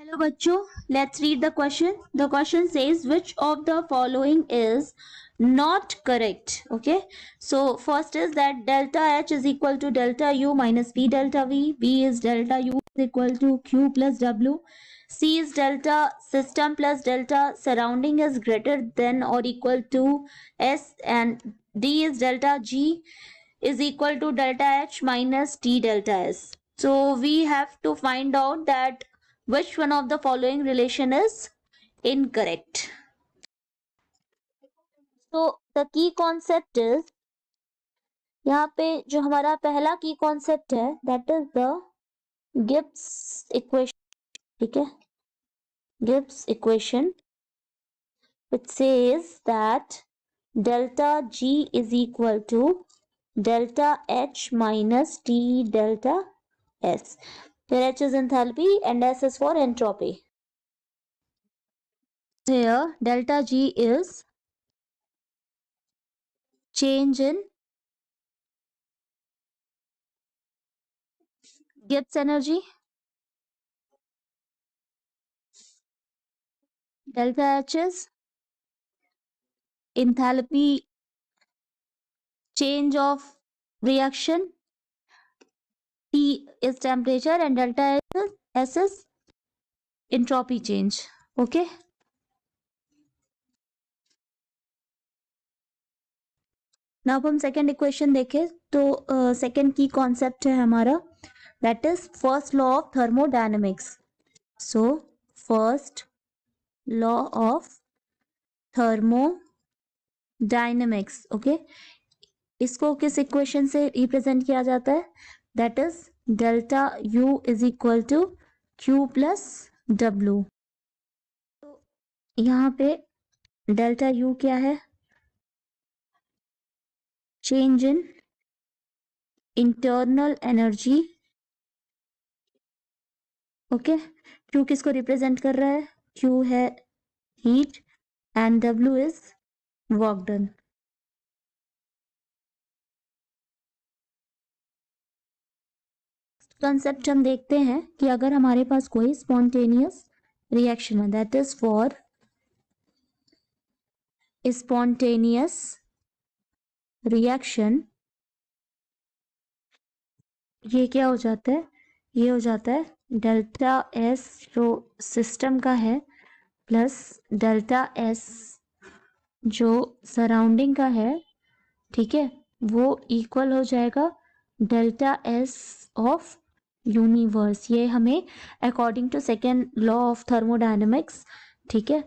Hello bachcho, let's read the question. The question says which of the following is not correct. Okay, so first is that delta H is equal to delta U minus P delta V. B is delta U is equal to Q plus W. C is delta system plus delta surrounding is greater than or equal to S, and D is delta G is equal to delta H minus T delta S. So we have to find out that which one of the following relation is incorrect. So the key concept is, यहाँ पे जो हमारा पहला की concept है that is the Gibbs equation. ठीक है, Gibbs equation which says that delta G is equal to delta H minus T delta S, where H is enthalpy and S is for entropy. Here delta G is change in Gibbs energy, delta H is enthalpy change of reaction, T is temperature and delta S is entropy change. Okay. Now हम second equation देखें तो second की concept है हमारा that is first law of thermodynamics. So first law of thermodynamics. Okay, इसको किस equation से represent किया जाता है that is delta U is equal to Q plus W. तो यहाँ पे डेल्टा U क्या है? Change in internal energy. Okay, Q किसको रिप्रेजेंट कर रहा है? Q है heat and W is work done. Concept हम देखते हैं कि अगर हमारे पास कोई स्पॉन्टेनियस रिएक्शन है that is for spontaneous reaction, ये क्या हो जाता है? ये हो जाता है डेल्टा S जो सिस्टम का है प्लस डेल्टा S जो सराउंडिंग का है. ठीक है, वो इक्वल हो जाएगा डेल्टा S ऑफ यूनिवर्स. ये हमें according to second law of thermodynamics, ठीक है,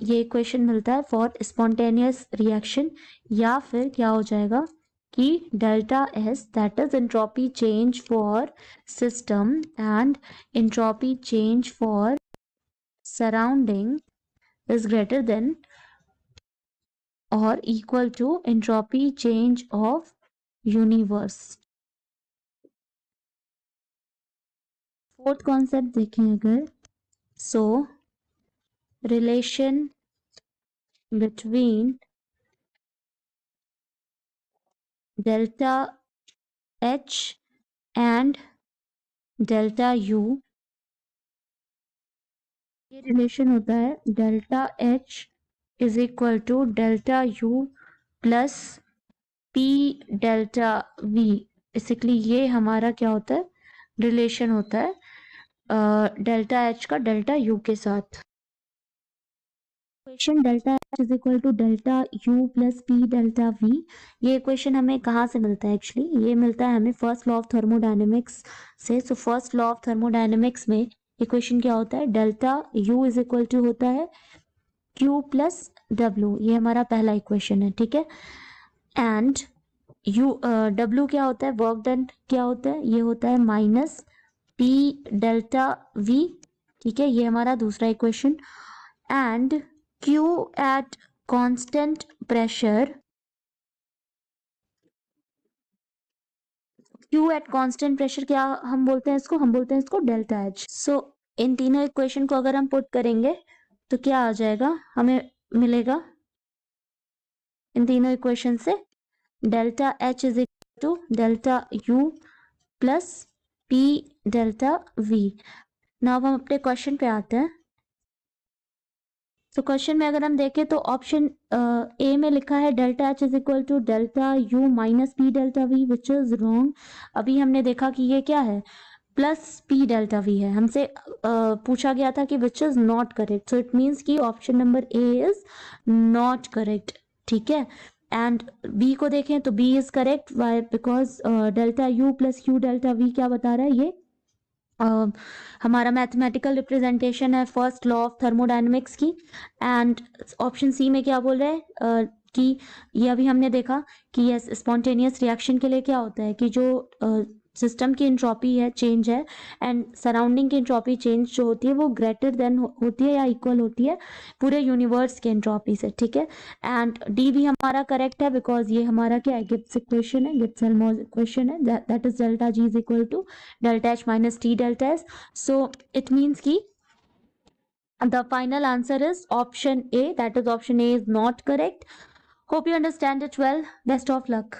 ये इक्वेशन मिलता है फॉर स्पॉन्टेनियस रिएक्शन. या फिर क्या हो जाएगा कि delta S that is entropy change for system and entropy change for surrounding is greater than और equal to entropy change of universe. Fourth concept देखें अगर, so relation between delta H and delta U. ये relation होता है delta H is equal to delta U plus P delta V. Basically ये हमारा क्या होता है? रिलेशन होता है डेल्टा H का डेल्टा U के साथ. Equation delta H is equal to delta U plus P delta V. ये इक्वेशन हमें कहाँ से मिलता है? एक्चुअली ये मिलता है हमें फर्स्ट लॉ ऑफ थर्मोडायनेमिक्स से. So first law of thermodynamics में इक्वेशन क्या होता है? Delta U is equal to होता है Q प्लस W. ये हमारा पहला इक्वेशन है. ठीक है, एंड W क्या होता है? वर्क डन क्या होता है? ये होता है माइनस P डेल्टा V. ठीक है, ये हमारा दूसरा equation. And Q at constant pressure, Q at constant pressure क्या हम बोलते हैं इसको? हम बोलते हैं इसको डेल्टा H. सो इन तीनों इक्वेशन को अगर हम पुट करेंगे तो क्या आ जाएगा? हमें मिलेगा इन तीनों इक्वेशन से delta H is equal to delta U plus P delta V. Now हम अपने क्वेश्चन पे आते हैं। तो क्वेश्चन में अगर हम देखें तो ऑप्शन ए में लिखा है delta H is equal to delta U minus P delta V, which is wrong. अभी हमने देखा कि ये क्या है, प्लस पी डेल्टा वी है। हमसे पूछा गया था कि which is not correct, so it means कि option number A is not correct. ठीक है, एंड बी को देखें तो B is correct, why because delta U plus U delta V क्या बता रहा है, ये हमारा मैथमेटिकल रिप्रेजेंटेशन है फर्स्ट लॉ ऑफ थर्मोडायनेमिक्स की। एंड ऑप्शन सी में क्या बोल रहे हैं कि ये अभी हमने देखा कि यस स्पॉन्टेनियस रिएक्शन के लिए क्या होता है कि जो सिस्टम की एंट्रोपी है चेंज है एंड सराउंडिंग की एंट्रोपी चेंज जो होती है वो ग्रेटर देन होती है या इक्वल होती है पूरे यूनिवर्स के एंट्रोपी से। ठीक है, एंड डी भी हमारा करेक्ट है बिकॉज ये हमारा क्या है, गिब्स इक्वेशन है, गिब्स हेल्महोल्ट्ज इक्वेशन है, that is delta G is equal to delta H minus T delta S. So it means की the final answer is option A, that is option A is not correct. Hope you understand it well. Best of luck.